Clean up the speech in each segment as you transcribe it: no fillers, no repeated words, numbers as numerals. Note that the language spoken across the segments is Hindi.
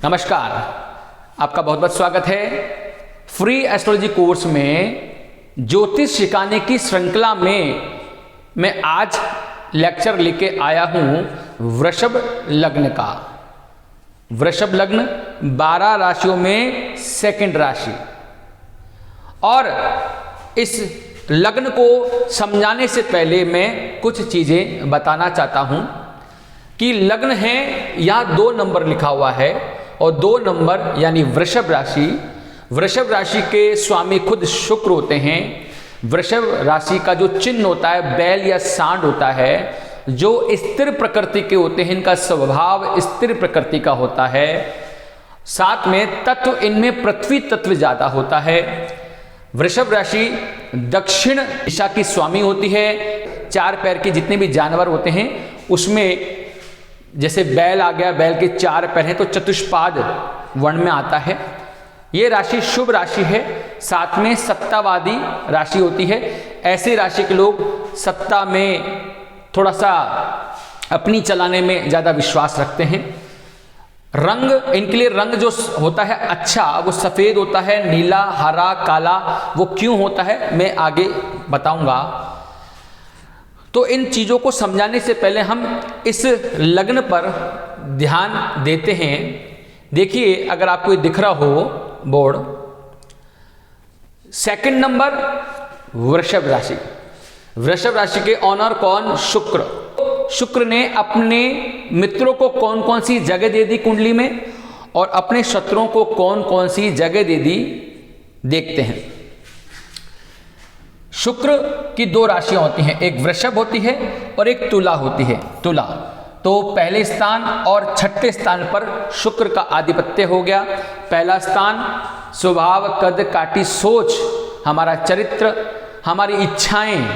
नमस्कार, आपका बहुत बहुत स्वागत है। फ्री एस्ट्रोलॉजी कोर्स में ज्योतिष सिखाने की श्रृंखला में मैं आज लेक्चर लेके आया हूं वृषभ लग्न का। वृषभ लग्न 12 राशियों में सेकंड राशि, और इस लग्न को समझाने से पहले मैं कुछ चीजें बताना चाहता हूं कि लग्न है यहां 2 नंबर लिखा हुआ है और 2 नंबर यानी वृषभ राशि। वृषभ राशि के स्वामी खुद शुक्र होते हैं। वृषभ राशि का जो चिन्ह होता है बैल या सांड होता है, जो स्थिर प्रकृति के होते हैं। इनका स्वभाव स्थिर प्रकृति का होता है। साथ में तत्व इनमें पृथ्वी तत्व ज्यादा होता है। वृषभ राशि दक्षिण दिशा की स्वामी होती है। 4 पैर के जितने भी जानवर होते हैं उसमें जैसे बैल आ गया, बैल के 4 पैर हैं तो चतुष्पाद वर्ण में आता है। ये राशि शुभ राशि है। साथ में सत्तावादी राशि होती है। ऐसे राशि के लोग सत्ता में थोड़ा सा अपनी चलाने में ज़्यादा विश्वास रखते हैं। रंग इनके लिए रंग जो होता है अच्छा, वो सफ़ेद होता है, नीला, हरा, काला। वो क्यों होता है मैं आगे बताऊंगा। तो इन चीज़ों को समझाने से पहले हम इस लग्न पर ध्यान देते हैं। देखिए, अगर आपको ये दिख रहा हो बोर्ड, सेकंड नंबर वृषभ राशि। वृषभ राशि के ऑनर कौन? शुक्र। शुक्र ने अपने मित्रों को कौन कौन सी जगह दे दी कुंडली में, और अपने शत्रुओं को कौन कौन सी जगह दे दी, देखते हैं। शुक्र की 2 राशियां होती हैं, एक वृषभ होती है और एक तुला होती है। तुला तो पहले स्थान और 6ठे स्थान पर शुक्र का आधिपत्य हो गया। पहला स्थान स्वभाव, कद, काठी, सोच, हमारा चरित्र, हमारी इच्छाएं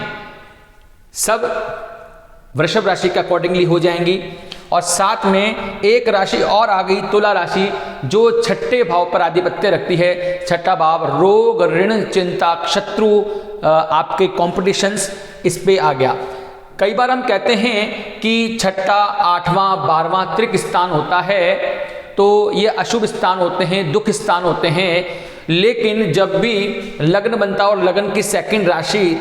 सब वृषभ राशि के अकॉर्डिंगली हो जाएंगी। और साथ में एक राशि और आ गई, तुला राशि, जो 6ठे भाव पर आधिपत्य रखती है। 6ठा भाव रोग, ऋण, चिंता, शत्रु, आपके कॉम्पिटिशंस, इस पे आ गया। कई बार हम कहते हैं कि 6ठा, 8वां, 12वां त्रिक स्थान होता है, तो ये अशुभ स्थान होते हैं, दुख स्थान होते हैं। लेकिन जब भी लग्न बनता है और लग्न की सेकंड राशि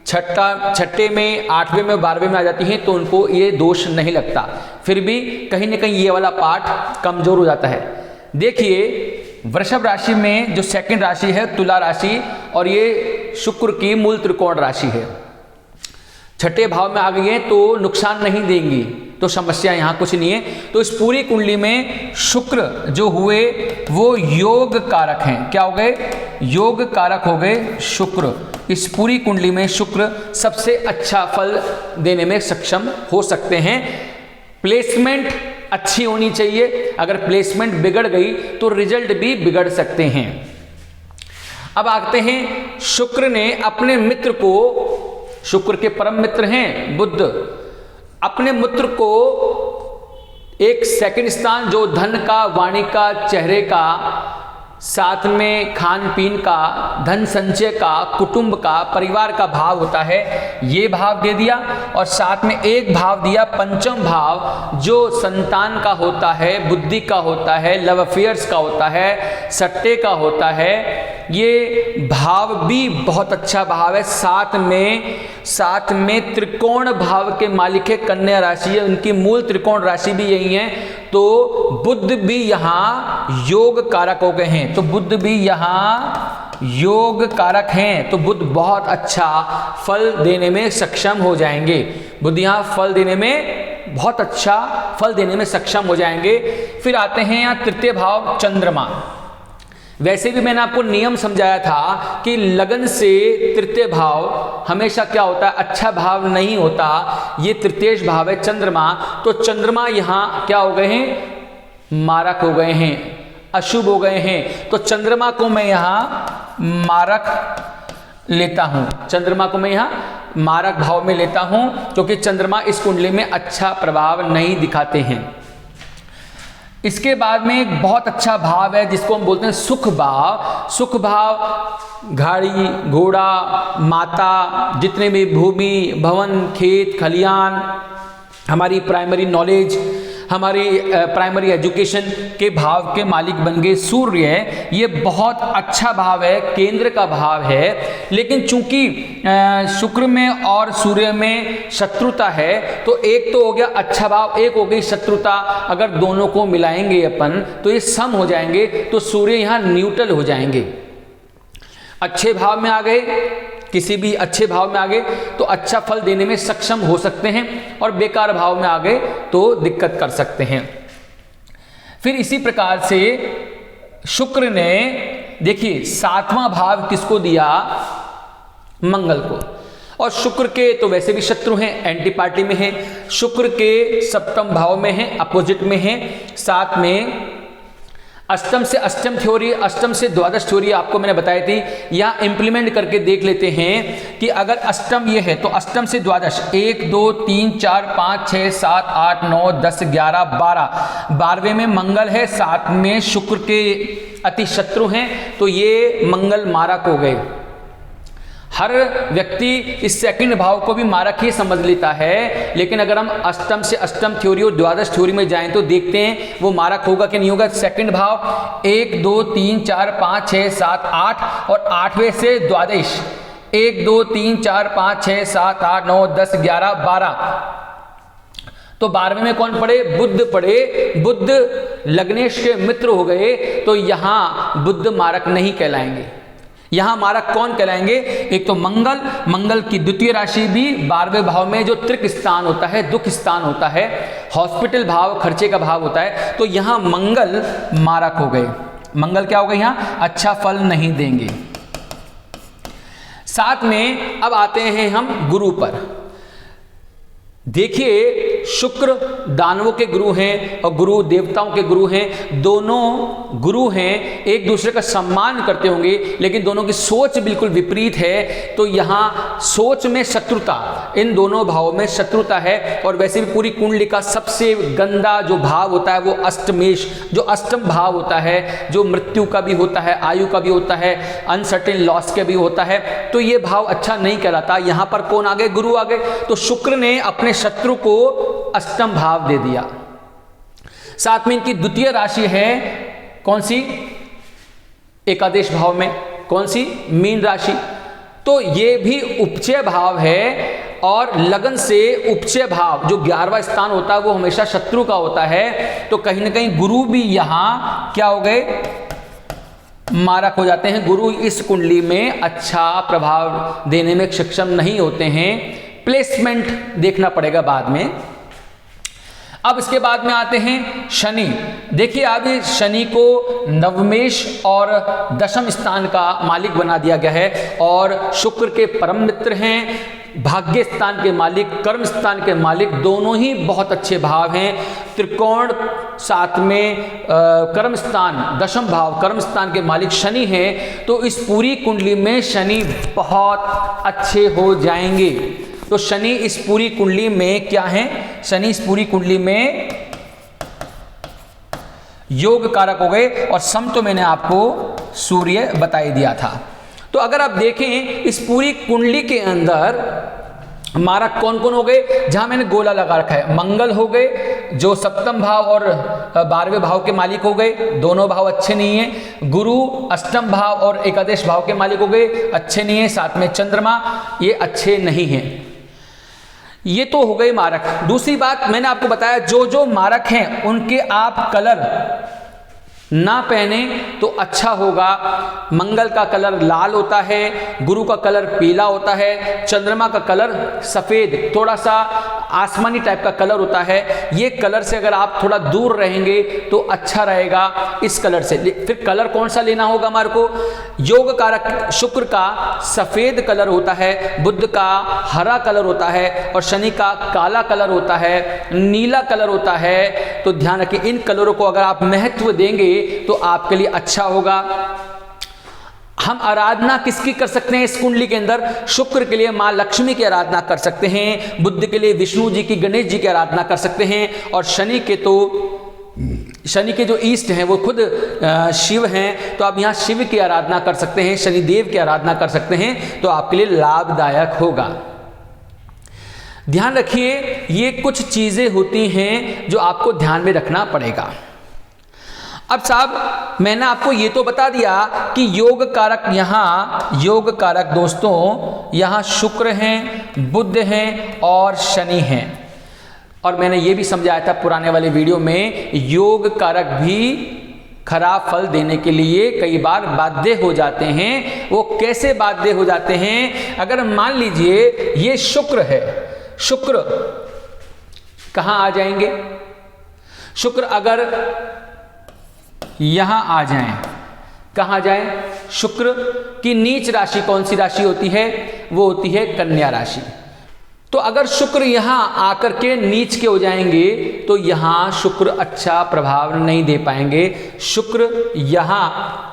6ठे में, 8वें में, 12वें में आ जाती है, तो उनको ये दोष नहीं लगता। फिर भी कहीं ना कहीं ये वाला पार्ट कमजोर हो जाता है। देखिए, वृषभ राशि में जो सेकंड राशि है तुला राशि, और ये शुक्र की मूल त्रिकोण राशि है। 6ठे भाव में आ गई है तो नुकसान नहीं देंगी, तो समस्या यहाँ कुछ नहीं है। तो इस पूरी कुंडली में शुक्र जो हुए वो योग कारक हैं। क्या हो गए? योग कारक हो गए शुक्र। इस पूरी कुंडली में शुक्र सबसे अच्छा फल देने में सक्षम हो सकते हैं। प्लेसमेंट अच्छी होनी चाहिए। अगर प्लेसमेंट बिगड़ गई तो रिजल्ट भी बिगड़ सकते हैं। अब आते हैं, शुक्र ने अपने मित्र को, शुक्र के परम मित्र हैं बुध, अपने मित्र को एक सेकंड स्थान जो धन का, वाणी का, चेहरे का, साथ में खान पीन का, धन संचय का, कुटुंब का, परिवार का भाव होता है, ये भाव दे दिया। और साथ में एक भाव दिया पंचम भाव, जो संतान का होता है, बुद्धि का होता है, लव अफेयर्स का होता है, सट्टे का होता है। ये भाव भी बहुत अच्छा भाव है। साथ में त्रिकोण भाव के मालिक है कन्या राशि है, उनकी मूल त्रिकोण राशि भी यही है। तो बुध भी यहाँ योग कारक हो गए हैं। तो बुध भी यहाँ योग कारक हैं, तो बुध बहुत अच्छा फल देने में सक्षम हो जाएंगे। बुध यहाँ फल देने में बहुत अच्छा फल देने में सक्षम हो जाएंगे। फिर आते हैं यहाँ तृतीय भाव चंद्रमा। वैसे भी मैंने आपको नियम समझाया था कि लगन से तृतीय भाव हमेशा क्या होता है, अच्छा भाव नहीं होता। ये तृतीय भाव है चंद्रमा। तो चंद्रमा यहाँ क्या हो गए हैं? मारक हो गए हैं, अशुभ हो गए हैं। तो चंद्रमा को मैं यहाँ मारक लेता हूँ। चंद्रमा को मैं यहाँ मारक भाव में लेता हूँ, क्योंकि चंद्रमा इस कुंडली में अच्छा प्रभाव नहीं दिखाते हैं। इसके बाद में एक बहुत अच्छा भाव है जिसको हम बोलते हैं सुख भाव। सुख भाव गाड़ी, घोड़ा, माता, जितने भी भूमि, भवन, खेत, खलियान, हमारी प्राइमरी नॉलेज, हमारी प्राइमरी एजुकेशन के भाव के मालिक बन गए सूर्य। ये बहुत अच्छा भाव है, केंद्र का भाव है, लेकिन चूंकि शुक्र में और सूर्य में शत्रुता है तो एक तो हो गया अच्छा भाव, एक हो गई शत्रुता। अगर दोनों को मिलाएंगे अपन तो ये सम हो जाएंगे, तो सूर्य यहाँ न्यूट्रल हो जाएंगे। अच्छे भाव में आ गए, किसी भी अच्छे भाव में आ गए तो अच्छा फल देने में सक्षम हो सकते हैं, और बेकार भाव में आ गए तो दिक्कत कर सकते हैं। फिर इसी प्रकार से शुक्र ने देखिए 7वां भाव किसको दिया? मंगल को। और शुक्र के तो वैसे भी शत्रु हैं, एंटी पार्टी में हैं, शुक्र के 7वें भाव में हैं, अपोजिट में हैं। साथ में अष्टम से अष्टम थ्योरी, अष्टम से द्वादश थ्योरी आपको मैंने बताई थी। यहाँ इंप्लीमेंट करके देख लेते हैं कि अगर अष्टम ये है तो अष्टम से द्वादश 1 2 3 4 5 6 7 8 9 10 11 12, 12वें में मंगल है, साथ में शुक्र के अति शत्रु हैं, तो ये मंगल मारक हो गए। हर व्यक्ति इस सेकंड भाव को भी मारक ही समझ लेता है, लेकिन अगर हम अष्टम से अष्टम थ्योरी और द्वादश थ्योरी में जाएं तो देखते हैं वो मारक होगा कि नहीं होगा। सेकंड भाव 1 2 3 4 5 6 7 8 और 8वें से द्वादश 1 2 3 4 5 6 7 8 9 10 11 12, तो 12वें में कौन पड़े? बुध पड़े। बुध लग्नेश के मित्र हो गए, तो यहां बुध मारक नहीं कहलाएंगे। यहां मारक कौन कहलाएंगे? एक तो मंगल, मंगल की द्वितीय राशि भी 12वें भाव में जो त्रिक स्थान होता है, दुख स्थान होता है, हॉस्पिटल भाव, खर्चे का भाव होता है, तो यहां मंगल मारक हो गए। मंगल क्या हो गए? यहां अच्छा फल नहीं देंगे। साथ में अब आते हैं हम गुरु पर। देखिए शुक्र दानवों के गुरु हैं और गुरु देवताओं के गुरु हैं। दोनों गुरु हैं, एक दूसरे का सम्मान करते होंगे, लेकिन दोनों की सोच बिल्कुल विपरीत है। तो यहाँ सोच में शत्रुता, इन दोनों भावों में शत्रुता है। और वैसे भी पूरी कुंडली का सबसे गंदा जो भाव होता है वो अष्टमेश, जो अष्टम भाव होता है, जो मृत्यु का भी होता है, आयु का भी होता है, अनसर्टेन लॉस का भी होता है, तो ये भाव अच्छा नहीं कहलाता। यहाँ पर कौन आ गए? गुरु आ गए। तो शुक्र ने अपने शत्रु को अष्टम भाव दे दिया। साथ में इनकी द्वितीय राशि है कौन सी? एकादश भाव में। कौन सी? मीन राशि। तो ये भी उपचय भाव है, और लगन से उपचय भाव जो 11वां स्थान होता है वो हमेशा शत्रु का होता है। तो कहीं ना कहीं गुरु भी यहां क्या हो गए? मारक हो जाते हैं। गुरु इस कुंडली में अच्छा प्रभाव देने में सक्षम नहीं होते हैं। प्लेसमेंट देखना पड़ेगा बाद में। अब इसके बाद में आते हैं शनि। देखिए अब शनि को नवमेश और दशम स्थान का मालिक बना दिया गया है, और शुक्र के परम मित्र हैं, भाग्य स्थान के मालिक, कर्म स्थान के मालिक, दोनों ही बहुत अच्छे भाव हैं। त्रिकोण, साथ में कर्म स्थान, दशम भाव कर्म स्थान के मालिक शनि हैं। तो इस पूरी कुंडली में शनि बहुत अच्छे हो जाएंगे। तो शनि इस पूरी कुंडली में क्या है? शनि इस पूरी कुंडली में योग कारक हो गए, और सम तो मैंने आपको सूर्य बता ही दिया था। तो अगर आप देखें इस पूरी कुंडली के अंदर मारक कौन कौन हो गए? जहां मैंने गोला लगा रखा है, मंगल हो गए जो सप्तम भाव और 12वें भाव के मालिक हो गए, दोनों भाव अच्छे नहीं है। गुरु अष्टम भाव और एकादश भाव के मालिक हो गए, अच्छे नहीं है। साथ में चंद्रमा, ये अच्छे नहीं हैं। ये तो हो गए मारक। दूसरी बात मैंने आपको बताया, जो जो मारक हैं उनके आप कलर ना पहने तो अच्छा होगा। मंगल का कलर लाल होता है, गुरु का कलर पीला होता है, चंद्रमा का कलर सफ़ेद, थोड़ा सा आसमानी टाइप का कलर होता है। ये कलर से अगर आप थोड़ा दूर रहेंगे तो अच्छा रहेगा इस कलर से। फिर कलर कौन सा लेना होगा हमारे को? योग कारक शुक्र का सफ़ेद कलर होता है, बुध का हरा कलर होता है, और शनि का काला कलर होता है, नीला कलर होता है। तो ध्यान रखिए, इन कलरों को अगर आप महत्व देंगे तो आपके लिए अच्छा होगा। हम आराधना किसकी कर सकते हैं इस कुंडली के अंदर? शुक्र के लिए मां लक्ष्मी की आराधना कर सकते हैं, बुध के लिए विष्णु जी की, गणेश जी की आराधना कर सकते हैं, और शनि के जो ईष्ट हैं वो खुद शिव हैं। तो आप यहाँ शिव की आराधना कर सकते हैं, शनिदेव की आराधना कर सकते हैं, तो आपके लिए लाभदायक होगा। ध्यान रखिए, ये कुछ चीजें होती हैं जो आपको ध्यान में रखना पड़ेगा। अब साहब मैंने आपको ये तो बता दिया कि योग कारक, यहाँ योग कारक दोस्तों यहाँ शुक्र हैं, बुध हैं और शनि हैं। और मैंने ये भी समझाया था पुराने वाले वीडियो में, योग कारक भी खराब फल देने के लिए कई बार बाध्य हो जाते हैं। वो कैसे बाध्य हो जाते हैं? अगर मान लीजिए ये शुक्र है, शुक्र कहाँ आ जाएंगे? शुक्र अगर यहां आ जाएं, कहां जाएं? शुक्र की नीच राशि कौन सी राशि होती है? वो होती है कन्या राशि। तो अगर शुक्र यहां आकर के नीच के हो जाएंगे तो यहां शुक्र अच्छा प्रभाव नहीं दे पाएंगे। शुक्र यहां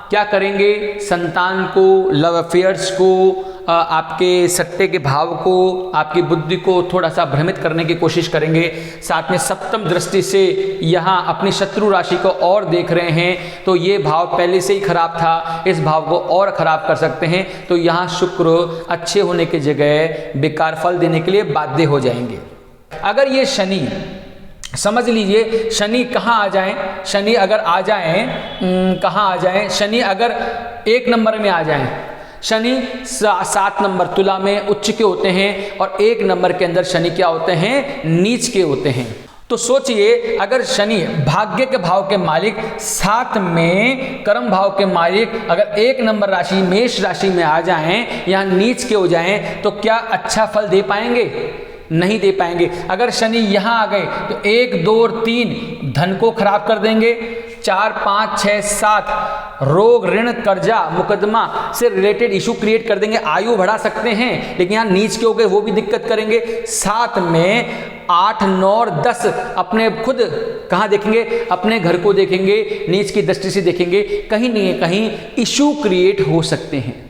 क्या करेंगे? संतान को, लव अफेयर्स को, आपके सट्टे के भाव को, आपकी बुद्धि को थोड़ा सा भ्रमित करने की कोशिश करेंगे। साथ में सप्तम दृष्टि से यहाँ अपनी शत्रु राशि को और देख रहे हैं, तो ये भाव पहले से ही खराब था, इस भाव को और खराब कर सकते हैं। तो यहाँ शुक्र अच्छे होने की जगह बेकार फल देने के लिए बाध्य हो जाएंगे। अगर ये शनि, समझ लीजिए शनि कहाँ आ जाएं? शनि अगर आ जाएं, कहाँ आ जाएं? शनि अगर 1 नंबर में आ जाएं, शनि 7 नंबर तुला में उच्च के होते हैं और 1 नंबर के अंदर शनि क्या होते हैं? नीच के होते हैं। तो सोचिए अगर शनि भाग्य के भाव के मालिक, साथ में कर्म भाव के मालिक अगर 1 नंबर राशि मेष राशि में आ जाएं, यहाँ नीच के हो जाएं, तो क्या अच्छा फल दे पाएंगे? नहीं दे पाएंगे। अगर शनि यहाँ आ गए तो 1, 2 और 3 धन को खराब कर देंगे। 4, 5, 6, 7 रोग, ऋण, कर्जा, मुकदमा से रिलेटेड इशू क्रिएट कर देंगे। आयु बढ़ा सकते हैं लेकिन यहाँ नीच के हो गए, वो भी दिक्कत करेंगे। साथ में 8, 9 और 10 अपने खुद कहाँ देखेंगे? अपने घर को देखेंगे, नीच की दृष्टि से देखेंगे, कहीं नहीं कहीं इशू क्रिएट हो सकते हैं।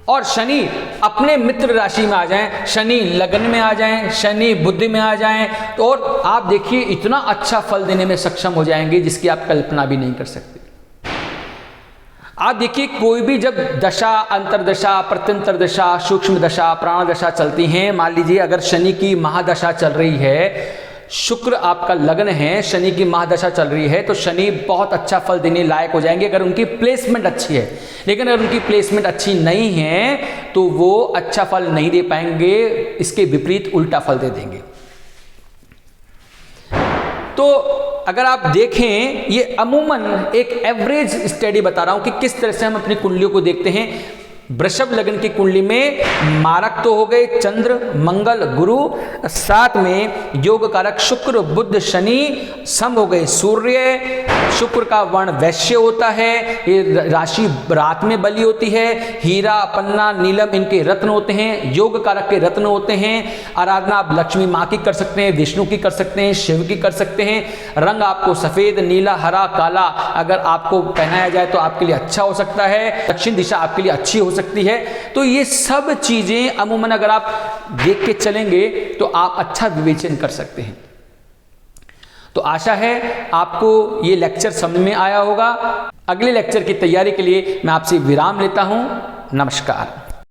और शनि अपने मित्र राशि में आ जाएं, शनि लगन में आ जाएं, शनि बुद्धि में आ जाएं, तो और आप देखिए इतना अच्छा फल देने में सक्षम हो जाएंगे जिसकी आप कल्पना भी नहीं कर सकते। आप देखिए कोई भी जब दशा, अंतरदशा, प्रत्यंतर दशा, सूक्ष्म दशा, प्राण दशा चलती हैं, मान लीजिए अगर शनि की महादशा चल रही है, शुक्र आपका लगन है, शनि की महादशा चल रही है, तो शनि बहुत अच्छा फल देने लायक हो जाएंगे अगर उनकी प्लेसमेंट अच्छी है। लेकिन अगर उनकी प्लेसमेंट अच्छी नहीं है तो वो अच्छा फल नहीं दे पाएंगे, इसके विपरीत उल्टा फल दे देंगे। तो अगर आप देखें, ये अमूमन एक एवरेज स्टडी बता रहा हूं कि किस तरह से हम अपनी कुंडलियों को देखते हैं। वृषभ लगन की कुंडली में मारक तो हो गए चंद्र, मंगल, गुरु, साथ में योग कारक शुक्र, बुध, शनि, सम हो गए सूर्य। शुक्र का वर्ण वैश्य होता है, ये राशि रात में बली होती है। हीरा, पन्ना, नीलम इनके रत्न होते हैं, योग कारक के रत्न होते हैं। आराधना आप लक्ष्मी माँ की कर सकते हैं, विष्णु की कर सकते हैं, शिव की कर सकते हैं। रंग आपको सफेद, नीला, हरा, काला अगर आपको पहनाया जाए तो आपके लिए अच्छा हो सकता है। दक्षिण दिशा आपके लिए अच्छी हो सकती है। तो ये सब चीजें अमूमन अगर आप देख के चलेंगे तो आप अच्छा विवेचन कर सकते हैं। तो आशा है आपको ये लेक्चर समझ में आया होगा। अगले लेक्चर की तैयारी के लिए मैं आपसे विराम लेता हूं। नमस्कार।